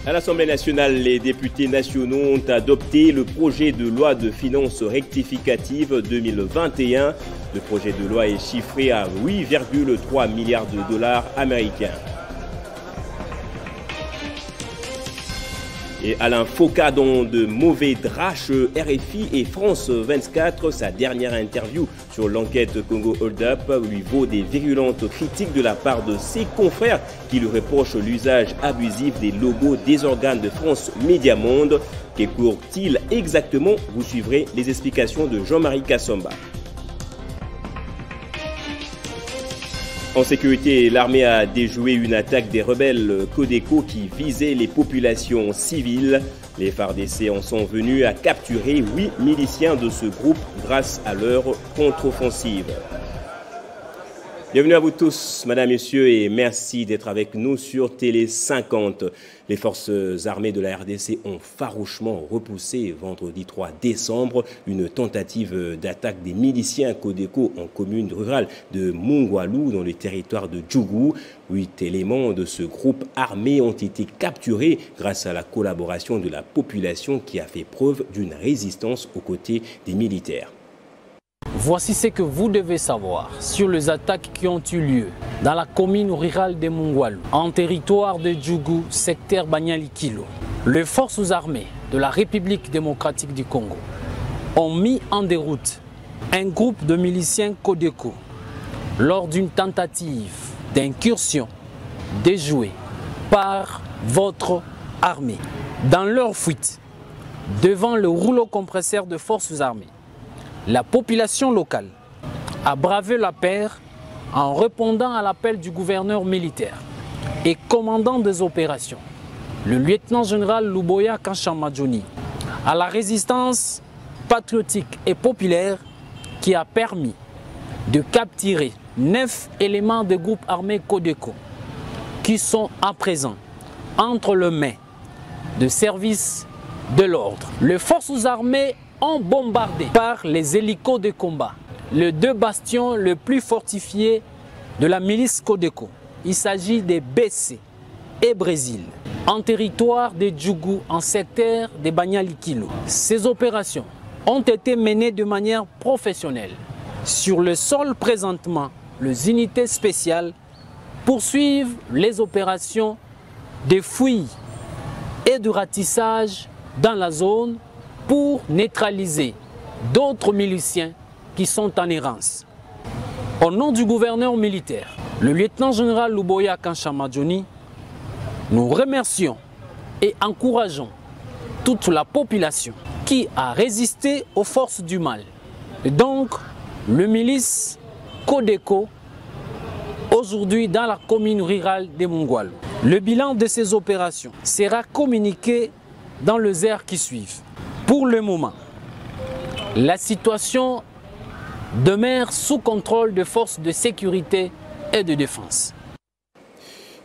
À l'Assemblée nationale, les députés nationaux ont adopté le projet de loi de finances rectificative 2021. Le projet de loi est chiffré à 8,3 milliards de dollars américains. Et Alain Foka, dans de mauvais draches, RFI et France 24, sa dernière interview sur l'enquête Congo Hold Up lui vaut des virulentes critiques de la part de ses confrères qui lui reprochent l'usage abusif des logos des organes de France Média Monde. Qu'écourt-il exactement? Vous suivrez les explications de Jean-Marie Kassomba. En sécurité, l'armée a déjoué une attaque des rebelles Codeco qui visait les populations civiles. Les FARDC en sont venus à capturer 8 miliciens de ce groupe grâce à leur contre-offensive. Bienvenue à vous tous, mesdames, messieurs, et merci d'être avec nous sur Télé 50. Les forces armées de la RDC ont farouchement repoussé vendredi 3 décembre une tentative d'attaque des miliciens Codeco en commune rurale de Mungwalu dans le territoire de Djougou. 8 éléments de ce groupe armé ont été capturés grâce à la collaboration de la population qui a fait preuve d'une résistance aux côtés des militaires. Voici ce que vous devez savoir sur les attaques qui ont eu lieu dans la commune rurale de Mungwalu, en territoire de Djougou, secteur Banyali-Kilo. Les forces armées de la République démocratique du Congo ont mis en déroute un groupe de miliciens Codeco lors d'une tentative d'incursion déjouée par votre armée. Dans leur fuite, devant le rouleau compresseur de forces armées, la population locale a bravé la paire en répondant à l'appel du gouverneur militaire et commandant des opérations, le lieutenant-général Luboya Kanshamadjoni, à la résistance patriotique et populaire qui a permis de capturer 9 éléments de groupes armés Codeco qui sont à présent entre les mains de services de l'ordre. Les forces armées ont bombardé par les hélicos de combat les 2 bastions les plus fortifiés de la milice Codeco. Il s'agit de BC et Brésil, en territoire de Djougou, en secteur de Banyali-Kilo. Ces opérations ont été menées de manière professionnelle. Sur le sol présentement, les unités spéciales poursuivent les opérations de fouilles et de ratissage dans la zone pour neutraliser d'autres miliciens qui sont en errance. Au nom du gouverneur militaire, le lieutenant-général Luboya Kanshamadjoni, nous remercions et encourageons toute la population qui a résisté aux forces du mal. Et donc, le milice Codeco, aujourd'hui dans la commune rurale de Mungwalu. Le bilan de ces opérations sera communiqué dans les heures qui suivent. Pour le moment, la situation demeure sous contrôle des forces de sécurité et de défense.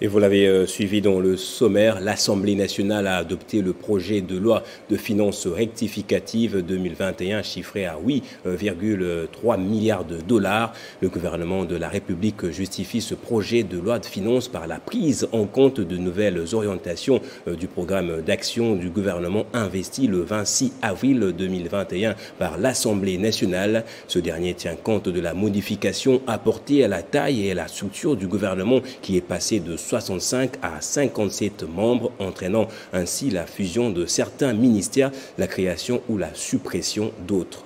Et vous l'avez suivi dans le sommaire, l'Assemblée nationale a adopté le projet de loi de finances rectificative 2021 chiffré à 8,3 milliards de dollars. Le gouvernement de la République justifie ce projet de loi de finances par la prise en compte de nouvelles orientations du programme d'action du gouvernement investi le 26 avril 2021 par l'Assemblée nationale. Ce dernier tient compte de la modification apportée à la taille et à la structure du gouvernement qui est passé de 65 à 57 membres, entraînant ainsi la fusion de certains ministères, la création ou la suppression d'autres.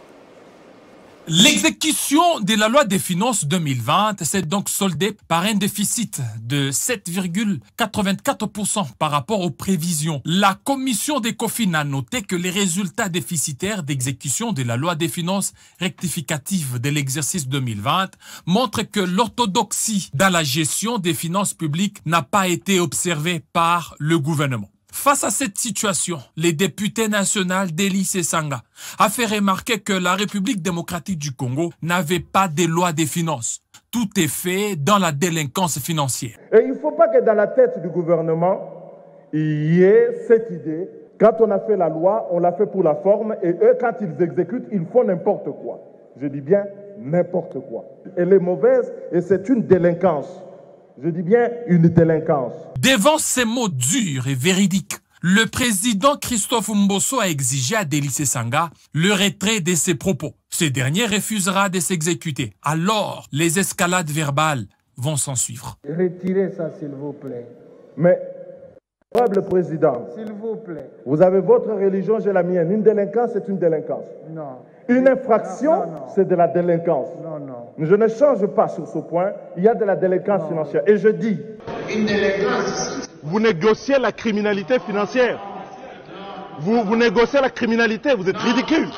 L'exécution de la loi des finances 2020 s'est donc soldée par un déficit de 7,84% par rapport aux prévisions. La commission des COFIN a noté que les résultats déficitaires d'exécution de la loi des finances rectificative de l'exercice 2020 montrent que l'orthodoxie dans la gestion des finances publiques n'a pas été observée par le gouvernement. Face à cette situation, le député national Deli Sesanga a fait remarquer que la République démocratique du Congo n'avait pas de loi des finances. Tout est fait dans la délinquance financière. Et il ne faut pas que dans la tête du gouvernement, il y ait cette idée. Quand on a fait la loi, on l'a fait pour la forme et eux, quand ils exécutent, ils font n'importe quoi. Je dis bien n'importe quoi. Elle est mauvaise et c'est une délinquance. Je dis bien une délinquance. Devant ces mots durs et véridiques, Le président Christophe Mbosso a exigé à Délice Sanga le retrait de ses propos. Ce dernier refusera de s'exécuter. Alors, les escalades verbales vont s'en suivre. Retirez ça, s'il vous plaît. Mais, honorable président, S'il vous plaît. vous avez votre religion, j'ai la mienne. Une délinquance, c'est une délinquance. Non. Une infraction, Non. c'est de la délinquance. Non, non. Je ne change pas sur ce point. Il y a de la délinquance financière. Et je dis, Une délinquance. Vous négociez la criminalité financière. Vous négociez la criminalité, vous êtes ridicule.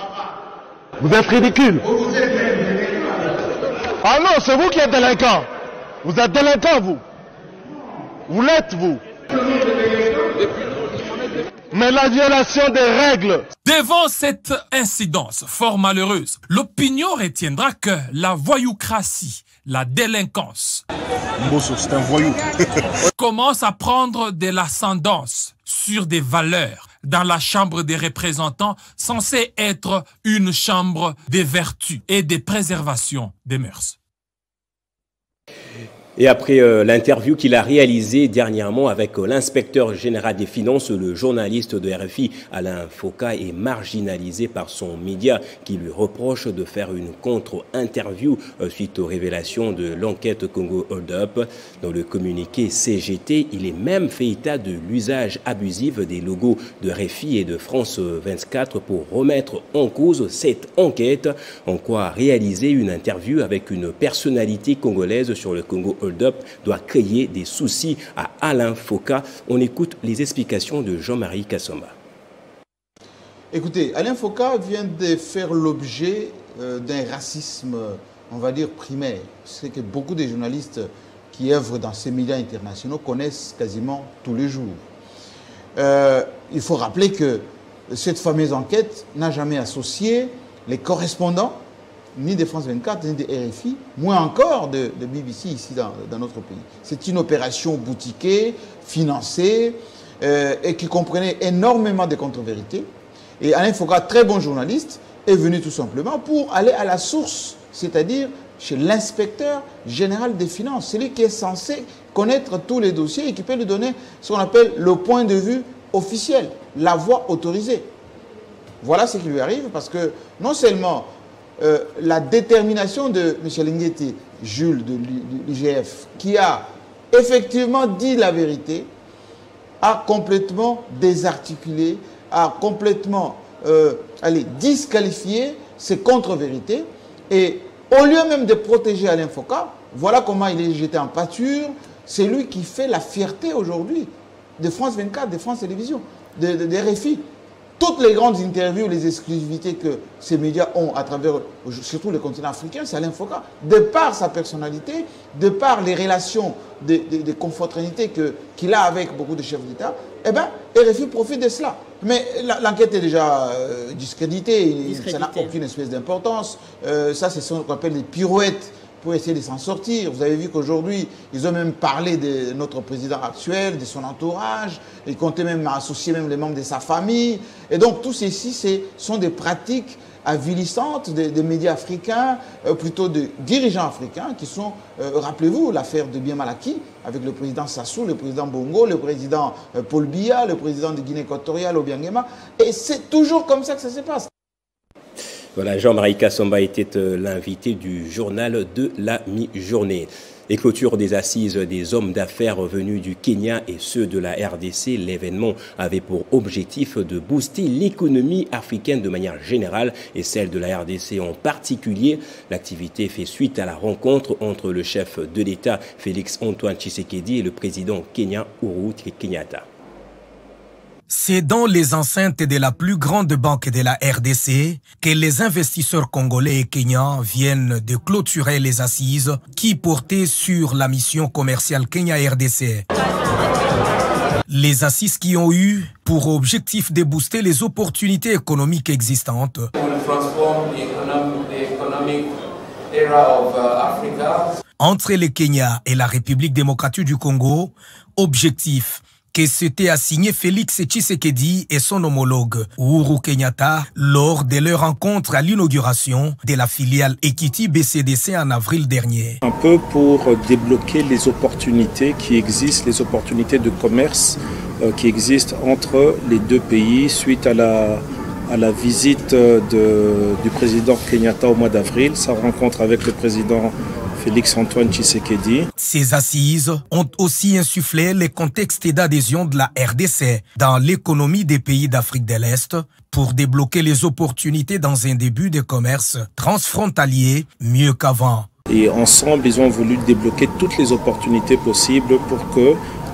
Vous êtes ridicule. Vous êtes même délinquant. Ah non, c'est vous qui êtes délinquant. Vous êtes délinquant, vous. Vous l'êtes, vous. Mais la violation des règles. Devant cette incidence fort malheureuse, l'opinion retiendra que la voyoucratie, la délinquance, Mbosso, c'est un voyou. commence à prendre de l'ascendance sur des valeurs dans la Chambre des représentants, censée être une chambre des vertus et des préservations des mœurs. Et après l'interview qu'il a réalisée dernièrement avec l'inspecteur général des finances, le journaliste de RFI, Alain Foka, est marginalisé par son média qui lui reproche de faire une contre-interview suite aux révélations de l'enquête Congo Hold Up. Dans le communiqué CGT, il est même fait état de l'usage abusif des logos de RFI et de France 24 pour remettre en cause cette enquête. En quoi réaliser une interview avec une personnalité congolaise sur le Congo Hold Up doit créer des soucis à Alain Foka. On écoute les explications de Jean-Marie Kassomba. Écoutez, Alain Foka vient de faire l'objet d'un racisme, on va dire, primaire. C'est que beaucoup de journalistes qui œuvrent dans ces médias internationaux connaissent quasiment tous les jours. Il faut rappeler que cette fameuse enquête n'a jamais associé les correspondants ni de France 24, ni de RFI, moins encore de BBC ici dans notre pays. C'est une opération boutiquée, financée, et qui comprenait énormément de contre-vérités. Et Alain Foka, très bon journaliste, est venu tout simplement pour aller à la source, c'est-à-dire chez l'inspecteur général des finances, celui qui est censé connaître tous les dossiers et qui peut lui donner ce qu'on appelle le point de vue officiel, la voix autorisée. Voilà ce qui lui arrive parce que non seulement la détermination de M. Linguetti, Jules de l'IGF, qui a effectivement dit la vérité, a complètement désarticulé, a complètement disqualifié ces contre-vérités. Et au lieu même de protéger Alain Foka, voilà comment il est jeté en pâture. C'est lui qui fait la fierté aujourd'hui de France 24, de France Télévisions, de RFI. Toutes les grandes interviews, les exclusivités que ces médias ont à travers, surtout le continent africain, c'est Alain Foka. De par sa personnalité, de par les relations de confraternité qu'il a avec beaucoup de chefs d'État, eh bien, RFI profite de cela. Mais l'enquête est déjà discréditée, ça n'a aucune espèce d'importance. Ça, c'est ce qu'on appelle les pirouettes pour essayer de s'en sortir. Vous avez vu qu'aujourd'hui, ils ont même parlé de notre président actuel, de son entourage. Ils comptaient même associer même les membres de sa famille. Et donc, tout ceci, sont des pratiques avilissantes des médias africains, plutôt de dirigeants africains qui sont, rappelez-vous, l'affaire de Bien Malaki avec le président Sassou, le président Bongo, le président Paul Biya, le président de Guinée équatoriale, Obiangema. Et c'est toujours comme ça que ça se passe. Voilà, Jean-Marie Kassomba était l'invité du journal de la mi-journée. Et clôture des assises des hommes d'affaires venus du Kenya et ceux de la RDC, l'événement avait pour objectif de booster l'économie africaine de manière générale et celle de la RDC en particulier. L'activité fait suite à la rencontre entre le chef de l'État, Félix Antoine Tshisekedi, et le président kenyan Uhuru Kenyatta. C'est dans les enceintes de la plus grande banque de la RDC que les investisseurs congolais et kenyans viennent de clôturer les assises qui portaient sur la mission commerciale Kenya-RDC. Les assises qui ont eu pour objectif de booster les opportunités économiques existantes. Entre le Kenya et la République démocratique du Congo, objectif que s'était assigné Félix Tshisekedi et son homologue Uhuru Kenyatta lors de leur rencontre à l'inauguration de la filiale Equity BCDC en avril dernier. Un peu pour débloquer les opportunités qui existent, les opportunités de commerce qui existe entre les deux pays suite à la visite du président Kenyatta au mois d'avril, sa rencontre avec le président Félix-Antoine Tshisekedi. Ces assises ont aussi insufflé les contextes d'adhésion de la RDC dans l'économie des pays d'Afrique de l'Est pour débloquer les opportunités dans un début de commerce transfrontalier mieux qu'avant. Et ensemble, ils ont voulu débloquer toutes les opportunités possibles pour que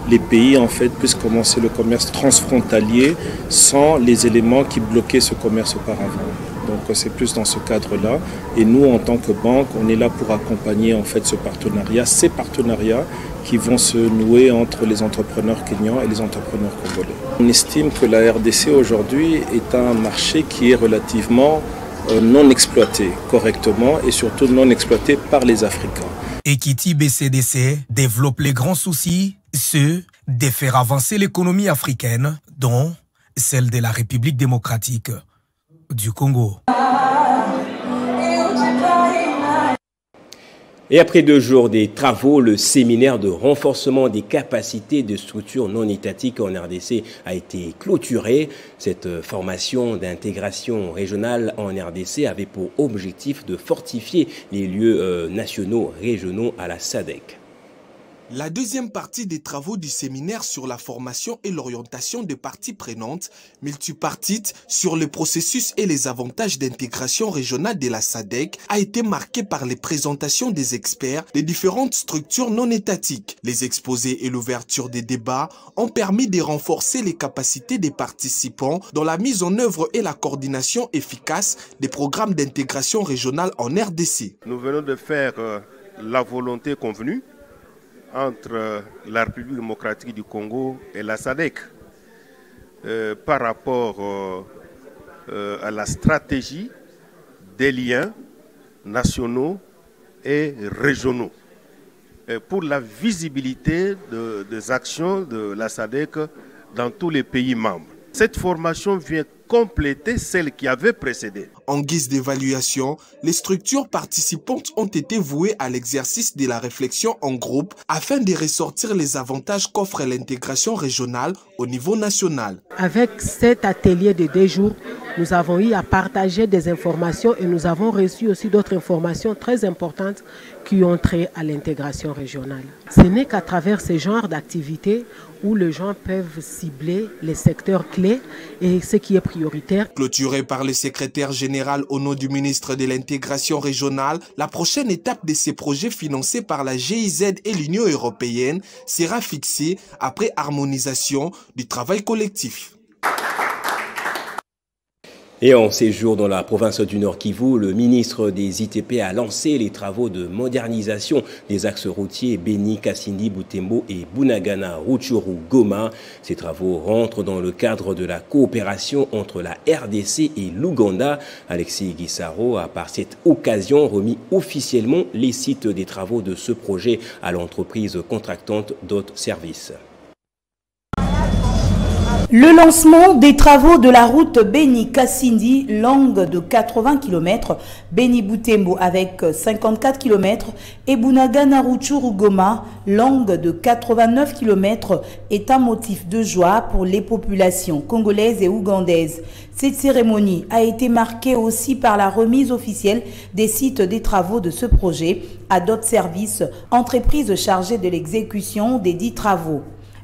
les pays en fait puissent commencer le commerce transfrontalier sans les éléments qui bloquaient ce commerce auparavant. Donc c'est plus dans ce cadre-là. Et nous, en tant que banque, on est là pour accompagner en fait ce partenariat, ces partenariats qui vont se nouer entre les entrepreneurs kenyans et les entrepreneurs congolais. On estime que la RDC aujourd'hui est un marché qui est relativement non exploité correctement et surtout non exploité par les Africains. Equity BCDC développe les grands soucis, ceux de faire avancer l'économie africaine, dont celle de la République démocratique du Congo. Et après 2 jours des travaux, le séminaire de renforcement des capacités de structures non étatiques en RDC a été clôturé. Cette formation d'intégration régionale en RDC avait pour objectif de fortifier les lieux nationaux régionaux à la SADC. La deuxième partie des travaux du séminaire sur la formation et l'orientation des parties prenantes multipartites sur le processus et les avantages d'intégration régionale de la SADC a été marquée par les présentations des experts des différentes structures non étatiques. Les exposés et l'ouverture des débats ont permis de renforcer les capacités des participants dans la mise en œuvre et la coordination efficace des programmes d'intégration régionale en RDC. Nous venons de faire la volonté convenue entre la République démocratique du Congo et la SADC par rapport à la stratégie des liens nationaux et régionaux pour la visibilité des actions de la SADC dans tous les pays membres. Cette formation vient compléter celle qui avait précédé. En guise d'évaluation, les structures participantes ont été vouées à l'exercice de la réflexion en groupe afin de ressortir les avantages qu'offre l'intégration régionale au niveau national. Avec cet atelier de 2 jours, nous avons eu à partager des informations et nous avons reçu aussi d'autres informations très importantes qui ont trait à l'intégration régionale. Ce n'est qu'à travers ce genre d'activités où les gens peuvent cibler les secteurs clés et ce qui est prioritaire. Clôturé par le secrétaire général au nom du ministre de l'intégration régionale, la prochaine étape de ces projets financés par la GIZ et l'Union européenne sera fixée après harmonisation du travail collectif. Et en séjour dans la province du Nord Kivu, le ministre des ITP a lancé les travaux de modernisation des axes routiers Beni, Kasindi, Butembo et Bunagana, Rutshuru, Goma. Ces travaux rentrent dans le cadre de la coopération entre la RDC et l'Ouganda. Alexis Guissaro a par cette occasion remis officiellement les sites des travaux de ce projet à l'entreprise contractante DOT Service. Le lancement des travaux de la route Beni-Kasindi, longue de 80 km, Beni-Butembo avec 54 km et Bunagana-Rutshuru-Goma, longue de 89 km, est un motif de joie pour les populations congolaises et ougandaises. Cette cérémonie a été marquée aussi par la remise officielle des sites des travaux de ce projet à d'autres services, entreprises chargées de l'exécution des dits travaux.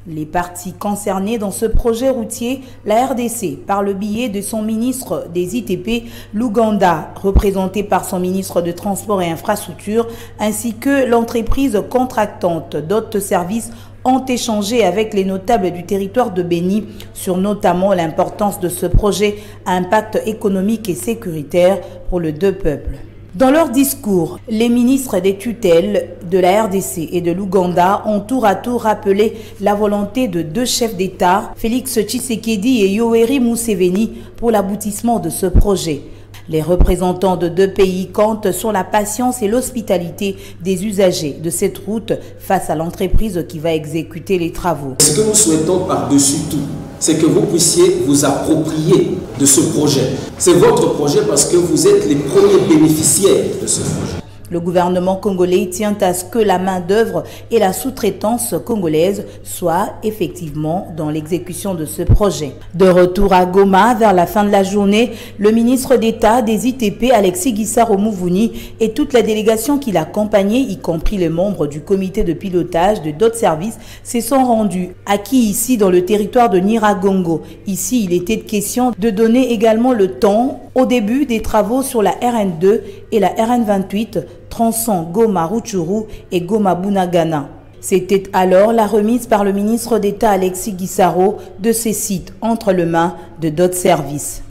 Les parties concernées dans ce projet routier, la RDC, par le biais de son ministre des ITP, l'Ouganda, représenté par son ministre de Transport et Infrastructure, ainsi que l'entreprise contractante d'autres services, ont échangé avec les notables du territoire de Beni sur notamment l'importance de ce projet à impact économique et sécuritaire pour les deux peuples. Dans leur discours, les ministres des tutelles de la RDC et de l'Ouganda ont tour à tour rappelé la volonté de 2 chefs d'État, Félix Tshisekedi et Yoweri Museveni, pour l'aboutissement de ce projet. Les représentants de 2 pays comptent sur la patience et l'hospitalité des usagers de cette route face à l'entreprise qui va exécuter les travaux. Ce que nous souhaitons par-dessus tout, c'est que vous puissiez vous approprier de ce projet. C'est votre projet parce que vous êtes les premiers bénéficiaires de ce projet. Le gouvernement congolais tient à ce que la main-d'œuvre et la sous-traitance congolaise soient effectivement dans l'exécution de ce projet. De retour à Goma, vers la fin de la journée, le ministre d'État des ITP, Alexis Guissaro Mouvouni, et toute la délégation qui l'accompagnait, y compris les membres du comité de pilotage de d'autres services, se sont rendus acquis ici dans le territoire de Nyiragongo. Ici, il était question de donner également le temps au début des travaux sur la RN2 et la RN28, tronçon Goma-Rutshuru et Goma-Bunagana. C'était alors la remise par le ministre d'État Alexis Guissaro de ces sites entre les mains de d'autres services.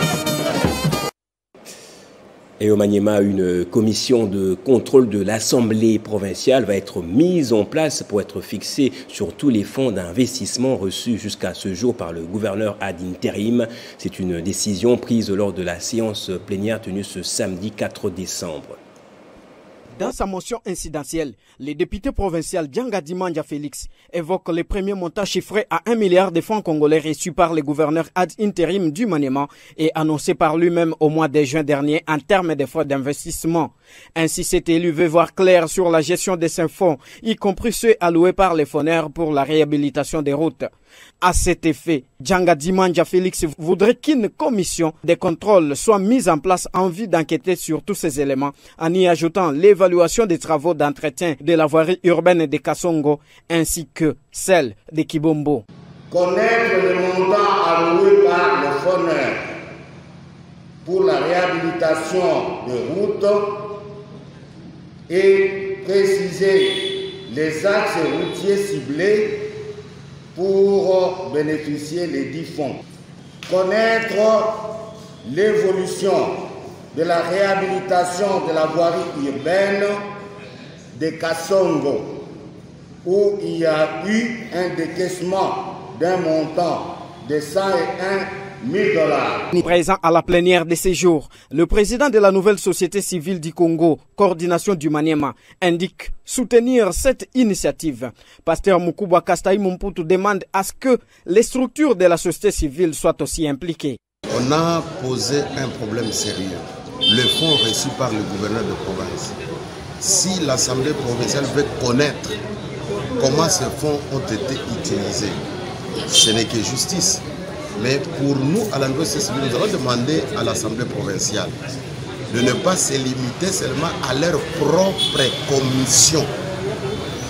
Et au Maniema, une commission de contrôle de l'Assemblée provinciale va être mise en place pour être fixée sur tous les fonds d'investissement reçus jusqu'à ce jour par le gouverneur ad interim. C'est une décision prise lors de la séance plénière tenue ce samedi 4 décembre. Dans sa motion incidentielle, le député provincial Djanga Dimanja Félix évoque les premiers montants chiffrés à 1 milliard de francs congolais reçus par le gouverneur ad interim du Maniema et annoncés par lui-même au mois de juin dernier en termes de fonds d'investissement. Ainsi, cet élu veut voir clair sur la gestion de ces fonds, y compris ceux alloués par les fonds pour la réhabilitation des routes. À cet effet, Djanga Dimanja Félix voudrait qu'une commission de contrôle soit mise en place en vue d'enquêter sur tous ces éléments, en y ajoutant l'évaluation des travaux d'entretien de la voirie urbaine de Kasongo ainsi que celle de Kibombo. Connaître le montant alloué par le fonds pour la réhabilitation des routes et préciser les axes routiers ciblés pour bénéficier des 10 fonds. Connaître l'évolution de la réhabilitation de la voirie urbaine de Kasongo, où il y a eu un décaissement d'un montant de 101 $. Présent à la plénière de ces jours, le président de la nouvelle société civile du Congo, coordination du Maniema, indique soutenir cette initiative. Pasteur Mukuba Kastaï Mumputu demande à ce que les structures de la société civile soient aussi impliquées. On a posé un problème sérieux. Le fonds reçu par le gouverneur de province. Si l'Assemblée provinciale veut connaître comment ces fonds ont été utilisés, ce n'est que justice. Mais pour nous, à la nouvelle société civile, nous allons demander à l'Assemblée provinciale de ne pas se limiter seulement à leur propre commission,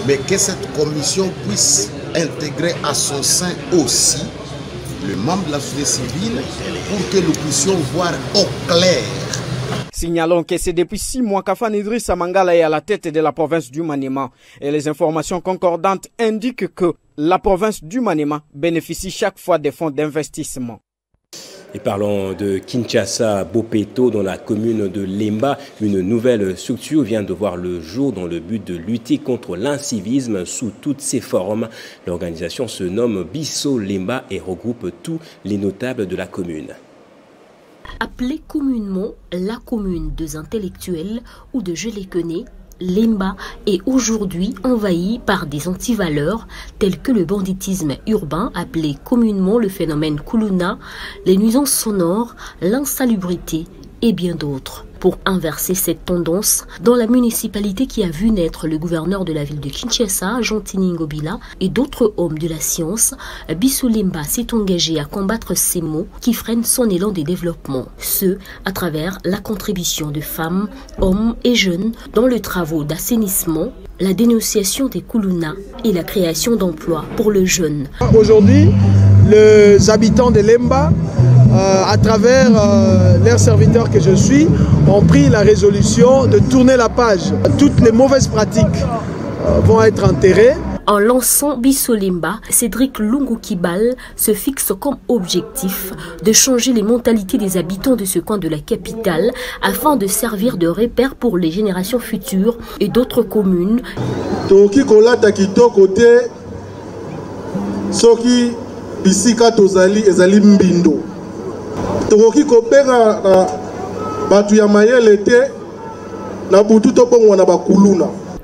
mais que cette commission puisse intégrer à son sein aussi le membre de la société civile pour que nous puissions voir au clair. Signalons que c'est depuis 6 mois qu'Afan Idrissa Mangala est à la tête de la province du Maniema et les informations concordantes indiquent que la province du Maniema bénéficie chaque fois des fonds d'investissement. Et parlons de Kinshasa, Bopeto, dans la commune de Lemba. Une nouvelle structure vient de voir le jour dans le but de lutter contre l'incivisme sous toutes ses formes. L'organisation se nomme Bisso Lemba et regroupe tous les notables de la commune. Appelée communément la commune des intellectuels ou de je les connais, Lemba est aujourd'hui envahie par des antivaleurs telles que le banditisme urbain, appelé communément le phénomène Kuluna, les nuisances sonores, l'insalubrité et bien d'autres. Pour inverser cette tendance, dans la municipalité qui a vu naître le gouverneur de la ville de Kinshasa, Jean-Tini Ngobila, et d'autres hommes de la science, Bisso Lemba s'est engagé à combattre ces maux qui freinent son élan de développement. Ce, à travers la contribution de femmes, hommes et jeunes dans les travaux d'assainissement, la dénonciation des Kuluna et la création d'emplois pour le jeune. Aujourd'hui, les habitants de Lemba, à travers leurs serviteurs que je suis, ont pris la résolution de tourner la page. Toutes les mauvaises pratiques vont être enterrées. En lançant Bisso Lemba, Cédric Lungu Kibal se fixe comme objectif de changer les mentalités des habitants de ce coin de la capitale afin de servir de repère pour les générations futures et d'autres communes.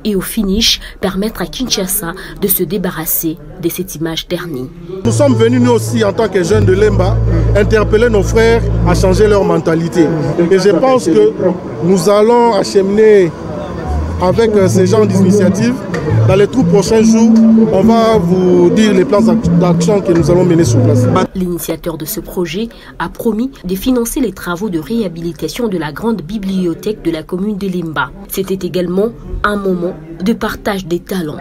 Et au finish, permettre à Kinshasa de se débarrasser de cette image ternie. Nous sommes venus nous aussi en tant que jeunes de Lemba interpeller nos frères à changer leur mentalité. Et je pense que nous allons acheminer avec ces gens d'initiative. Dans les tout prochains jours, on va vous dire les plans d'action que nous allons mener sur place. L'initiateur de ce projet a promis de financer les travaux de réhabilitation de la grande bibliothèque de la commune de Lemba. C'était également un moment de partage des talents.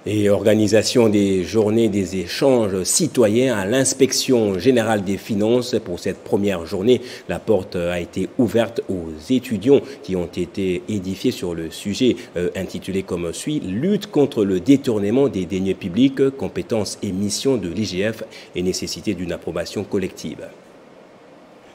Et organisation des journées des échanges citoyens à l'inspection générale des finances. Pour cette première journée, la porte a été ouverte aux étudiants qui ont été édifiés sur le sujet intitulé comme suit: lutte contre le détournement des deniers publics, compétences et missions de l'IGF et nécessité d'une approbation collective.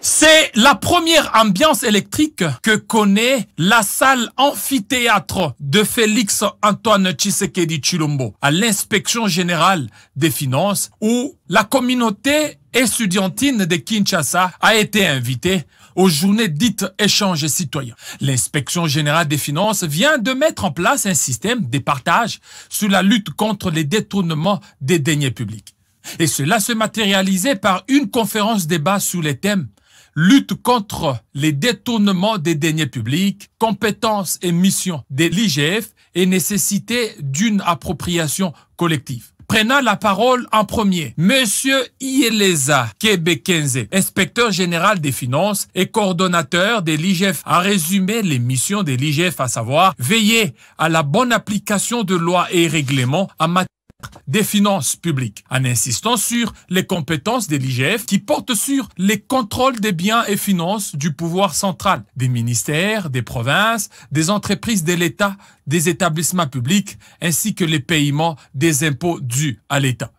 C'est la première ambiance électrique que connaît la salle amphithéâtre de Félix Antoine Tshisekedi Tshilombo à l'inspection générale des finances, où la communauté estudiantine de Kinshasa a été invitée aux journées dites échanges citoyens. L'inspection générale des finances vient de mettre en place un système de partage sur la lutte contre les détournements des deniers publics. Et cela se matérialisait par une conférence débat sur les thèmes lutte contre les détournements des deniers publics, compétences et missions de l'IGF et nécessité d'une appropriation collective. Prenant la parole en premier, Monsieur Ieleza Kebekenze, inspecteur général des finances et coordonnateur de l'IGF, a résumé les missions de l'IGF, à savoir veiller à la bonne application de lois et règlements en matière des finances publiques, en insistant sur les compétences de l'IGF qui portent sur les contrôles des biens et finances du pouvoir central, des ministères, des provinces, des entreprises de l'État, des établissements publics, ainsi que les paiements des impôts dus à l'État.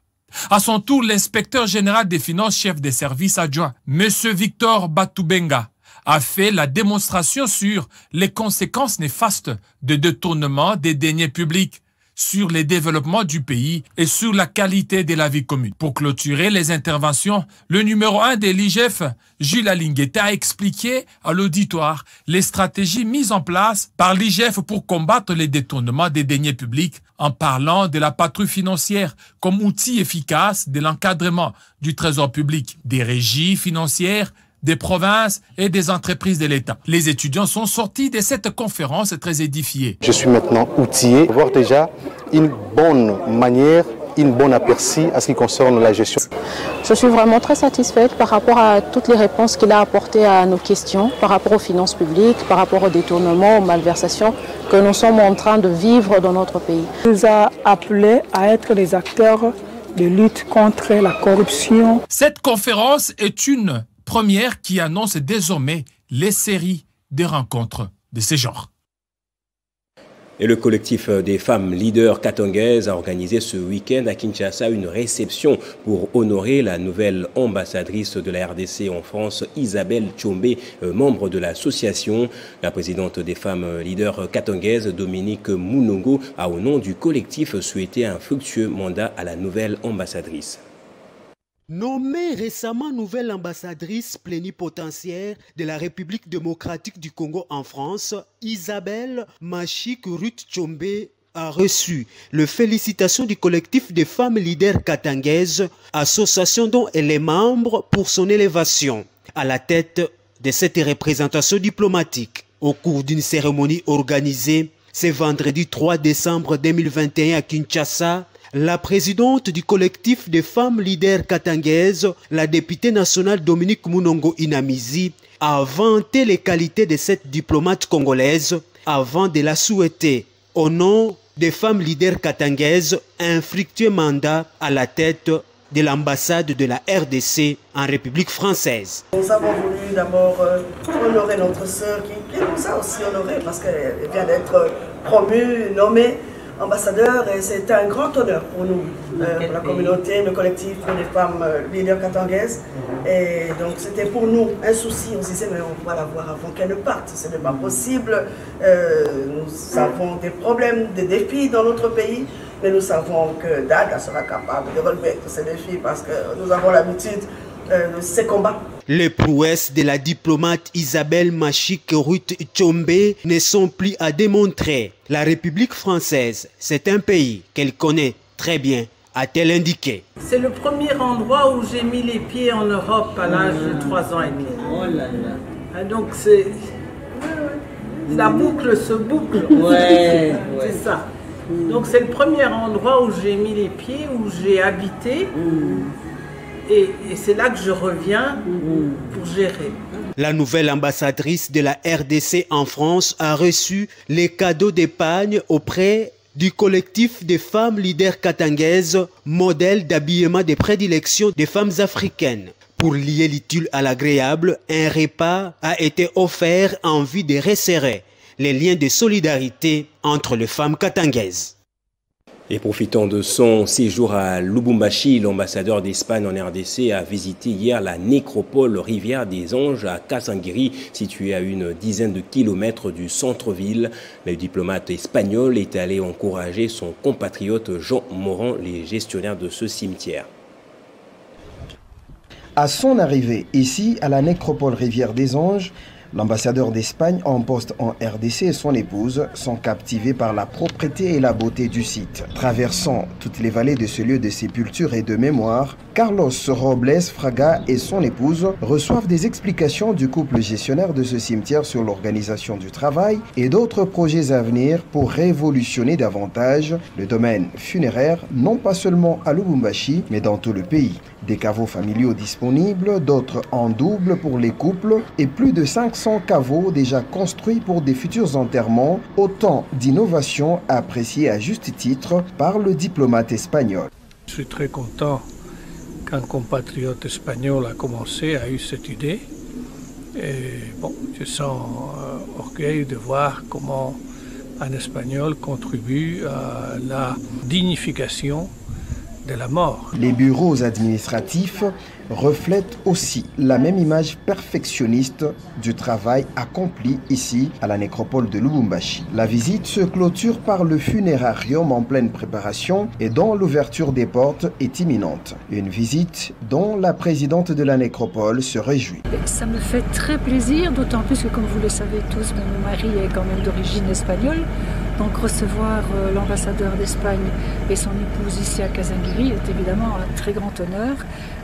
À son tour, l'inspecteur général des finances, chef des services adjoints, M. Victor Batubenga, a fait la démonstration sur les conséquences néfastes de détournement des deniers publics, sur les développements du pays et sur la qualité de la vie commune. Pour clôturer les interventions, le numéro 1 de l'IGF, Jules Alingueta, a expliqué à l'auditoire les stratégies mises en place par l'IGF pour combattre les détournements des deniers publics, en parlant de la patrouille financière comme outil efficace de l'encadrement du trésor public, des régies financières, des provinces et des entreprises de l'État. Les étudiants sont sortis de cette conférence très édifiés. Je suis maintenant outillé pour voir déjà une bonne manière, une bonne aperçu à ce qui concerne la gestion. Je suis vraiment très satisfaite par rapport à toutes les réponses qu'il a apportées à nos questions, par rapport aux finances publiques, par rapport au détournement, aux malversations que nous sommes en train de vivre dans notre pays. Il nous a appelés à être les acteurs de lutte contre la corruption. Cette conférence est une première qui annonce désormais les séries de rencontres de ce genre. Et le collectif des femmes leaders katangaises a organisé ce week-end à Kinshasa une réception pour honorer la nouvelle ambassadrice de la RDC en France, Isabelle Tshombe, membre de l'association. La présidente des femmes leaders katangaises, Dominique Mounongo, a au nom du collectif souhaité un fructueux mandat à la nouvelle ambassadrice. Nommée récemment nouvelle ambassadrice plénipotentiaire de la République démocratique du Congo en France, Isabelle Machik Ruth Tshombe a reçu les félicitations du collectif des femmes leaders katangaises, association dont elle est membre, pour son élévation à la tête de cette représentation diplomatique. Au cours d'une cérémonie organisée ce vendredi 3 décembre 2021 à Kinshasa, la présidente du collectif des femmes leaders katangaises, la députée nationale Dominique Mounongo Inamizi, a vanté les qualités de cette diplomate congolaise avant de la souhaiter, au nom des femmes leaders katangaises, un fructueux mandat à la tête de l'ambassade de la RDC en République française. Nous avons voulu d'abord honorer notre sœur qui nous a aussi honoré parce qu'elle vient d'être promue, nommée ambassadeur, et c'est un grand honneur pour nous, pour la communauté, le collectif des femmes leaders katangaises. Et donc c'était pour nous un souci, on se disait mais on va la voir avant qu'elle ne parte, ce n'est pas possible, nous avons des problèmes, des défis dans notre pays, mais nous savons que Dada sera capable de relever tous ces défis parce que nous avons l'habitude de ces combats. Les prouesses de la diplomate Isabelle Machik Ruth Tshombe ne sont plus à démontrer. La République française, c'est un pays qu'elle connaît très bien, a-t-elle indiqué. C'est le premier endroit où j'ai mis les pieds en Europe à l'âge de 3 ans et demi. Oh là là. Donc La boucle se boucle. Ouais, c'est ça. Donc c'est le premier endroit où j'ai mis les pieds, où j'ai habité. Et c'est là que je reviens pour gérer. La nouvelle ambassadrice de la RDC en France a reçu les cadeaux d'épargne auprès du collectif des femmes leaders katangaises, modèle d'habillement de prédilection des femmes africaines. Pour lier l'utile à l'agréable, un repas a été offert en vue de resserrer les liens de solidarité entre les femmes katangaises. Et profitant de son séjour à Lubumbashi, l'ambassadeur d'Espagne en RDC a visité hier la nécropole Rivière des Anges à Kasangiri, située à une dizaine de kilomètres du centre-ville. Le diplomate espagnol est allé encourager son compatriote Jean Morand, les gestionnaires de ce cimetière. À son arrivée ici, à la nécropole Rivière des Anges, l'ambassadeur d'Espagne en poste en RDC et son épouse sont captivés par la propreté et la beauté du site. Traversant toutes les vallées de ce lieu de sépulture et de mémoire, Carlos Robles Fraga et son épouse reçoivent des explications du couple gestionnaire de ce cimetière sur l'organisation du travail et d'autres projets à venir pour révolutionner davantage le domaine funéraire, non pas seulement à Lubumbashi, mais dans tout le pays. Des caveaux familiaux disponibles, d'autres en double pour les couples et plus de 500 caveaux déjà construits pour des futurs enterrements, autant d'innovations appréciées à juste titre par le diplomate espagnol. Je suis très content qu'un compatriote espagnol a eu cette idée. Et bon, je sens orgueil de voir comment un Espagnol contribue à la dignification de la mort. Les bureaux administratifs reflètent aussi la même image perfectionniste du travail accompli ici à la nécropole de Lubumbashi. La visite se clôture par le funérarium en pleine préparation et dont l'ouverture des portes est imminente. Une visite dont la présidente de la nécropole se réjouit. Ça me fait très plaisir, d'autant plus que comme vous le savez tous, mon mari est quand même d'origine espagnole. Donc recevoir l'ambassadeur d'Espagne et son épouse ici à Kasangiri est évidemment un très grand honneur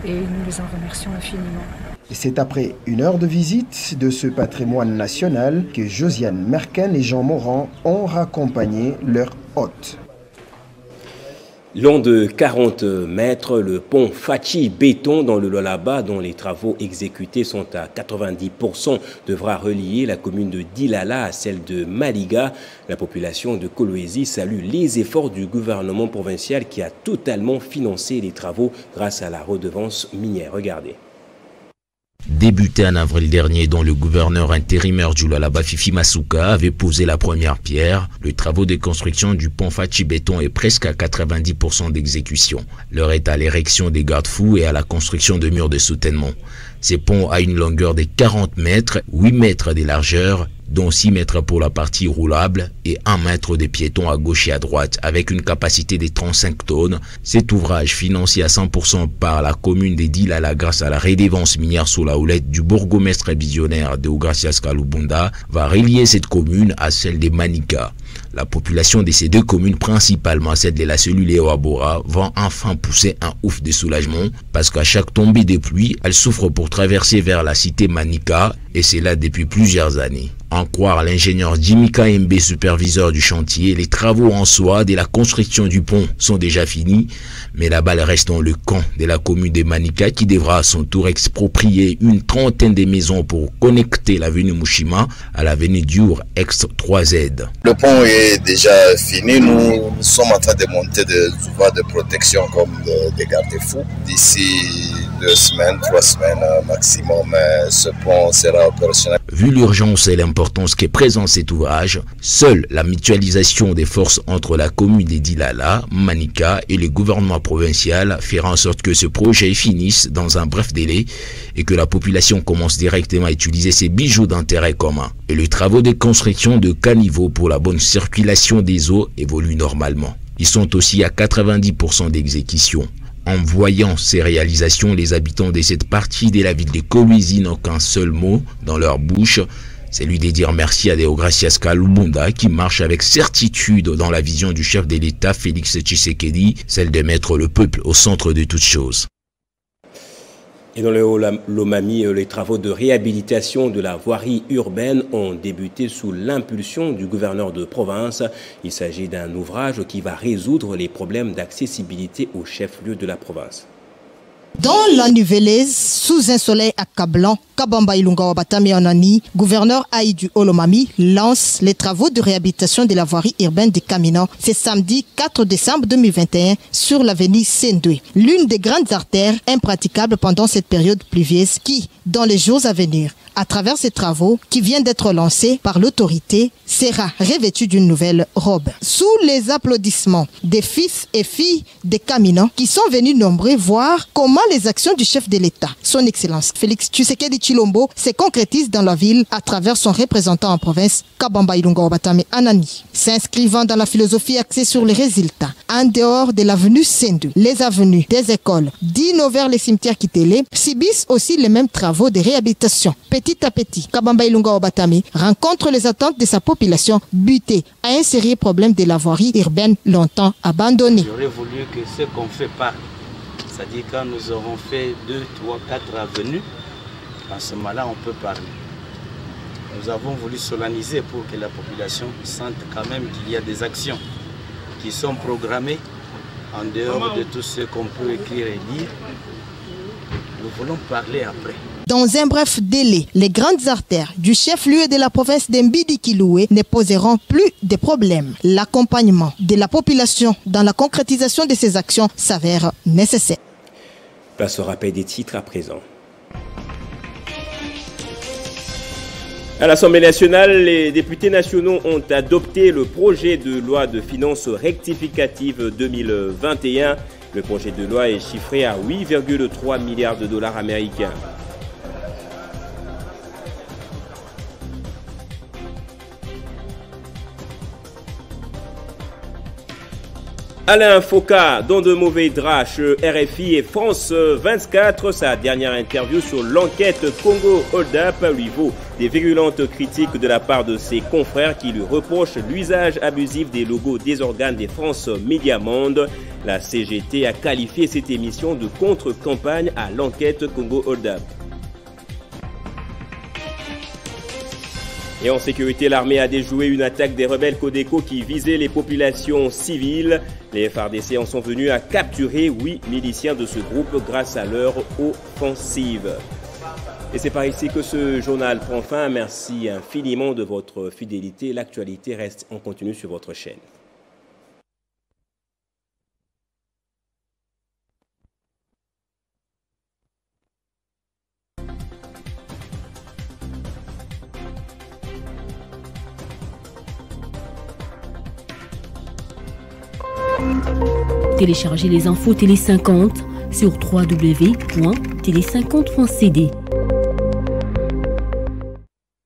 et nous les en remercions infiniment. C'est après une heure de visite de ce patrimoine national que Josiane Merken et Jean Morand ont raccompagné leur hôte. Long de 40 mètres, le pont Fachi Béton dans le Lualaba, dont les travaux exécutés sont à 90%, devra relier la commune de Dilala à celle de Maliga. La population de Kolwezi salue les efforts du gouvernement provincial qui a totalement financé les travaux grâce à la redevance minière. Regardez. Débuté en avril dernier, dont le gouverneur intérimaire du Lualaba, Fifi Masuka, avait posé la première pierre, le travaux de construction du pont Fachi Béton est presque à 90% d'exécution. L'heure est à l'érection des garde-fous et à la construction de murs de soutènement. Ces ponts a une longueur de 40 mètres, 8 mètres de largeur, dont 6 mètres pour la partie roulable et 1 mètre de piéton à gauche et à droite, avec une capacité de 35 tonnes. Cet ouvrage, financé à 100% par la commune de Dilala grâce à la redevance minière sous la houlette du bourgmestre visionnaire de Deogracias Kalubunda, va relier cette commune à celle de Manika. La population de ces deux communes, principalement celle de la cellule Ewabora, va enfin pousser un ouf de soulagement parce qu'à chaque tombée de pluie, elle souffre pour traverser vers la cité Manika et c'est là depuis plusieurs années. En croire l'ingénieur Jimmy Kaembe, superviseur du chantier, les travaux en soi de la construction du pont sont déjà finis, mais la balle reste dans le camp de la commune de Manika qui devra à son tour exproprier une trentaine de maisons pour connecter l'avenue Mushima à l'avenue Diour X3Z. Le pont est déjà fini, nous sommes en train de monter des ouvrages de protection comme des garde-fous. D'ici 2 semaines, 3 semaines maximum, ce pont sera opérationnel. Vu l'urgence et l'importance qu'est présent cet ouvrage, seule la mutualisation des forces entre la commune de Dilala, Manika et le gouvernement provincial fera en sorte que ce projet finisse dans un bref délai et que la population commence directement à utiliser ces bijoux d'intérêt commun. Et les travaux de construction de caniveaux pour la bonne circulation des eaux évoluent normalement. Ils sont aussi à 90% d'exécution. En voyant ces réalisations, les habitants de cette partie de la ville de Kolwezi n'ont qu'un seul mot dans leur bouche, c'est lui de dire merci à Deogracias Kalubunda qui marche avec certitude dans la vision du chef de l'État Félix Tshisekedi, celle de mettre le peuple au centre de toutes choses. Et dans le Haut-Lomami, les travaux de réhabilitation de la voirie urbaine ont débuté sous l'impulsion du gouverneur de province. Il s'agit d'un ouvrage qui va résoudre les problèmes d'accessibilité au chef-lieu de la province. Dans la Nivelaise, sous un soleil accablant, Kabamba Ilunga Wabatami Anani, gouverneur Haï du Haut-Lomami, lance les travaux de réhabilitation de la voirie urbaine de Kamina. C'est samedi 4 décembre 2021 sur l'avenue Sendoué, l'une des grandes artères impraticables pendant cette période pluvieuse qui, dans les jours à venir, à travers ces travaux qui viennent d'être lancés par l'autorité, sera revêtue d'une nouvelle robe. Sous les applaudissements des fils et filles de Kamina qui sont venus nombreux voir comment les actions du chef de l'État, son Excellence Félix Tshisekedi Tshilombo, se concrétisent dans la ville à travers son représentant en province, Kabamba Ilunga Wabatami Anani. S'inscrivant dans la philosophie axée sur les résultats, en dehors de l'avenue Sendou, les avenues des écoles, d'Ino vers les cimetières Kitele, subissent aussi les mêmes travaux de réhabilitation. Petit à petit, Kabamba Ilunga Wabatami rencontre les attentes de sa population butée à un sérieux problème de la voirie urbaine longtemps abandonnée. J'aurais voulu que ce qu'on fait pas, c'est-à-dire quand nous aurons fait 2, 3, 4 avenues, en ce moment-là on peut parler. Nous avons voulu solennaliser pour que la population sente quand même qu'il y a des actions qui sont programmées en dehors de tout ce qu'on peut écrire et lire. Nous voulons parler après. Dans un bref délai, les grandes artères du chef-lieu de la province d'Mbidi-Kiloué ne poseront plus de problèmes. L'accompagnement de la population dans la concrétisation de ces actions s'avère nécessaire. Place au rappel des titres à présent. À l'Assemblée nationale, les députés nationaux ont adopté le projet de loi de finances rectificative 2021. Le projet de loi est chiffré à 8,3 milliards de dollars américains. Alain Foka, dans de mauvais draps, RFI et France 24, sa dernière interview sur l'enquête Congo Hold Up lui vaut des virulentes critiques de la part de ses confrères qui lui reprochent l'usage abusif des logos des organes des France Média Monde. La CGT a qualifié cette émission de contre-campagne à l'enquête Congo Hold Up. Et en sécurité, l'armée a déjoué une attaque des rebelles Codeco qui visait les populations civiles. Les FARDC en sont venus à capturer 8 miliciens de ce groupe grâce à leur offensive. Et c'est par ici que ce journal prend fin. Merci infiniment de votre fidélité. L'actualité reste en continu sur votre chaîne. Téléchargez les infos Télé 50 sur www.tele50.cd.